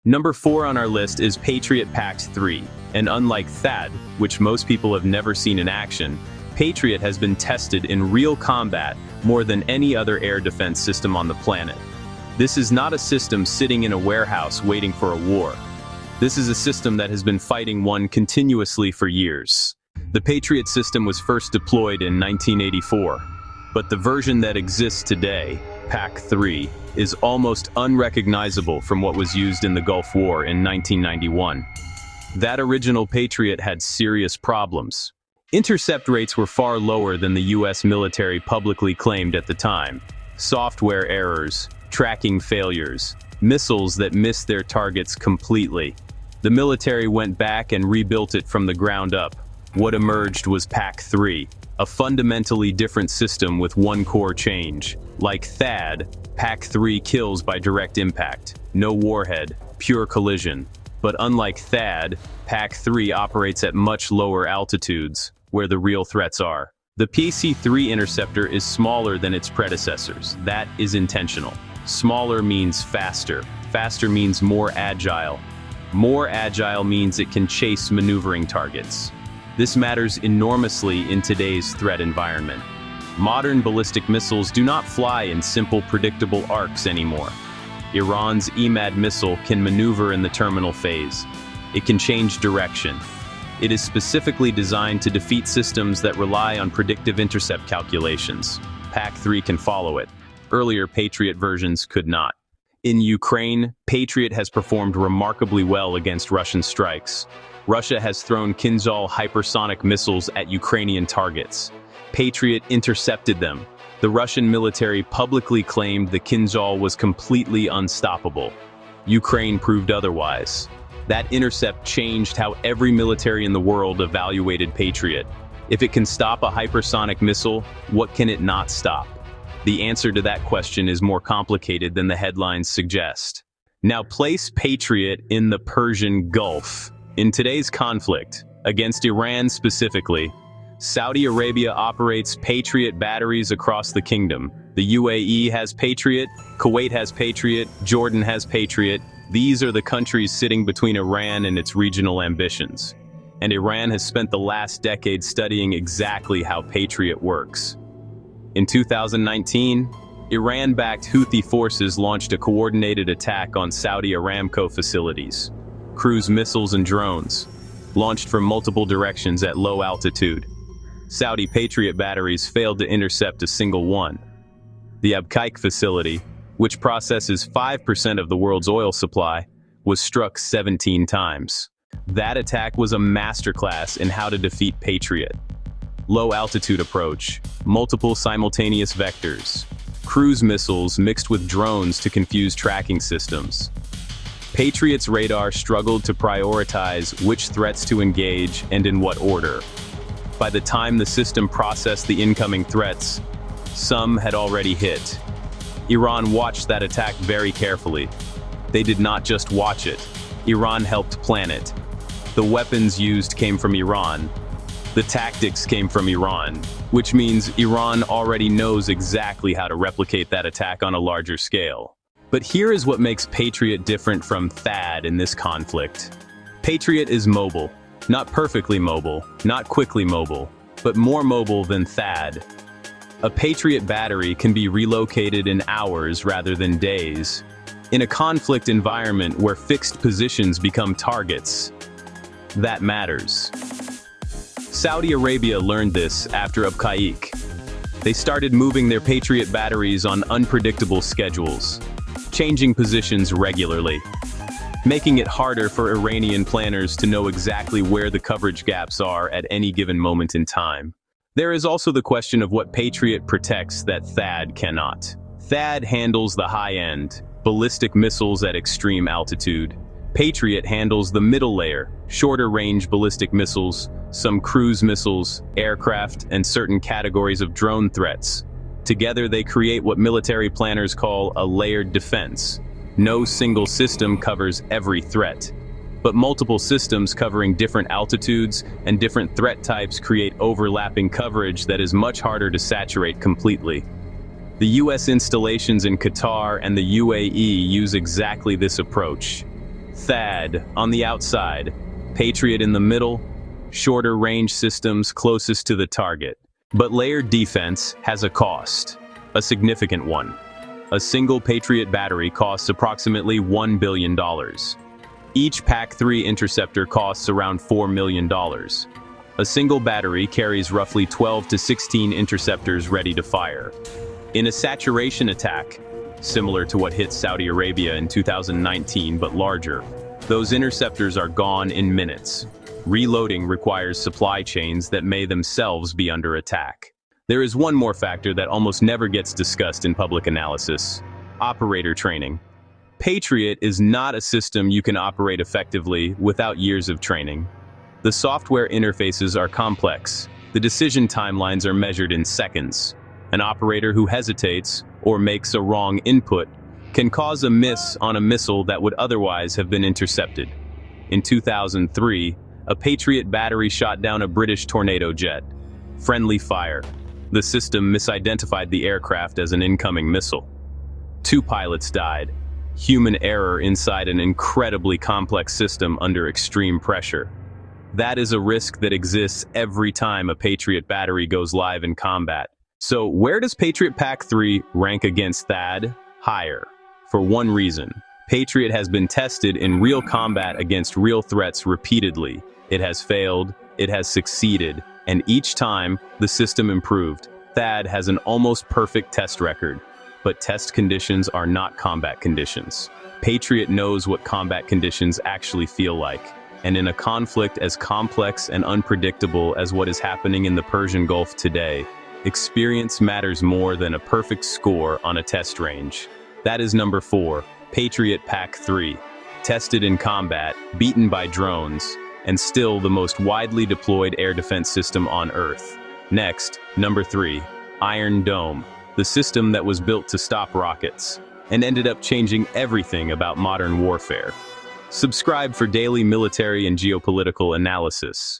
Number 4 on our list is Patriot PAC-3, and unlike THAAD, which most people have never seen in action, Patriot has been tested in real combat more than any other air defense system on the planet. This is not a system sitting in a warehouse waiting for a war. This is a system that has been fighting one continuously for years. The Patriot system was first deployed in 1984, but the version that exists today, PAC-3, is almost unrecognizable from what was used in the Gulf War in 1991. That original Patriot had serious problems. Intercept rates were far lower than the US military publicly claimed at the time. Software errors, tracking failures, missiles that missed their targets completely. The military went back and rebuilt it from the ground up. What emerged was PAC-3, a fundamentally different system with one core change. Like THAAD, PAC-3 kills by direct impact, no warhead, pure collision. But unlike THAAD, PAC-3 operates at much lower altitudes, where the real threats are. The PC-3 interceptor is smaller than its predecessors. That is intentional. Smaller means faster. Faster means more agile. More agile means it can chase maneuvering targets. This matters enormously in today's threat environment. Modern ballistic missiles do not fly in simple, predictable arcs anymore. Iran's EMAD missile can maneuver in the terminal phase. It can change direction. It is specifically designed to defeat systems that rely on predictive intercept calculations. PAC-3 can follow it. Earlier Patriot versions could not. In Ukraine, Patriot has performed remarkably well against Russian strikes. Russia has thrown Kinzhal hypersonic missiles at Ukrainian targets. Patriot intercepted them. The Russian military publicly claimed the Kinzhal was completely unstoppable. Ukraine proved otherwise. That intercept changed how every military in the world evaluated Patriot. If it can stop a hypersonic missile, what can it not stop? The answer to that question is more complicated than the headlines suggest. Now place Patriot in the Persian Gulf. In today's conflict, against Iran specifically, Saudi Arabia operates Patriot batteries across the kingdom. The UAE has Patriot, Kuwait has Patriot, Jordan has Patriot. These are the countries sitting between Iran and its regional ambitions. And Iran has spent the last decade studying exactly how Patriot works. In 2019, Iran-backed Houthi forces launched a coordinated attack on Saudi Aramco facilities. Cruise missiles and drones, launched from multiple directions at low altitude. Saudi Patriot batteries failed to intercept a single one. The Abqaiq facility, which processes 5% of the world's oil supply, was struck 17 times. That attack was a masterclass in how to defeat Patriot. Low-altitude approach, multiple simultaneous vectors, cruise missiles mixed with drones to confuse tracking systems. Patriot's radar struggled to prioritize which threats to engage and in what order. By the time the system processed the incoming threats, some had already hit. Iran watched that attack very carefully. They did not just watch it. Iran helped plan it. The weapons used came from Iran. The tactics came from Iran, which means Iran already knows exactly how to replicate that attack on a larger scale. But here is what makes Patriot different from THAAD in this conflict. Patriot is mobile. Not perfectly mobile, not quickly mobile, but more mobile than THAAD. A Patriot battery can be relocated in hours rather than days. In a conflict environment where fixed positions become targets, that matters. Saudi Arabia learned this after Abqaiq. They started moving their Patriot batteries on unpredictable schedules, changing positions regularly, making it harder for Iranian planners to know exactly where the coverage gaps are at any given moment in time. There is also the question of what Patriot protects that THAAD cannot. THAAD handles the high-end, ballistic missiles at extreme altitude. Patriot handles the middle layer, shorter-range ballistic missiles, some cruise missiles, aircraft, and certain categories of drone threats. Together they create what military planners call a layered defense. No single system covers every threat, but multiple systems covering different altitudes and different threat types create overlapping coverage that is much harder to saturate completely. The US installations in Qatar and the UAE use exactly this approach. THAAD on the outside, Patriot in the middle, shorter range systems closest to the target. But layered defense has a cost, a significant one. A single Patriot battery costs approximately $1 billion. Each PAC-3 interceptor costs around $4 million. A single battery carries roughly 12 to 16 interceptors ready to fire. In a saturation attack, similar to what hit Saudi Arabia in 2019 but larger, those interceptors are gone in minutes. Reloading requires supply chains that may themselves be under attack. There is one more factor that almost never gets discussed in public analysis: operator training. Patriot is not a system you can operate effectively without years of training. The software interfaces are complex. The decision timelines are measured in seconds. An operator who hesitates or makes a wrong input can cause a miss on a missile that would otherwise have been intercepted. In 2003, a Patriot battery shot down a British Tornado jet. Friendly fire. The system misidentified the aircraft as an incoming missile. 2 pilots died. Human error inside an incredibly complex system under extreme pressure. That is a risk that exists every time a Patriot battery goes live in combat. So where does Patriot PAC-3 rank against THAAD? Higher. For one reason. Patriot has been tested in real combat against real threats repeatedly. It has failed, it has succeeded, and each time, the system improved. THAAD has an almost perfect test record. But test conditions are not combat conditions. Patriot knows what combat conditions actually feel like. And in a conflict as complex and unpredictable as what is happening in the Persian Gulf today, experience matters more than a perfect score on a test range. That is number 4, Patriot PAC-3. Tested in combat, beaten by drones, and still the most widely deployed air defense system on Earth. Next, number 3, Iron Dome, the system that was built to stop rockets, and ended up changing everything about modern warfare. Subscribe for daily military and geopolitical analysis.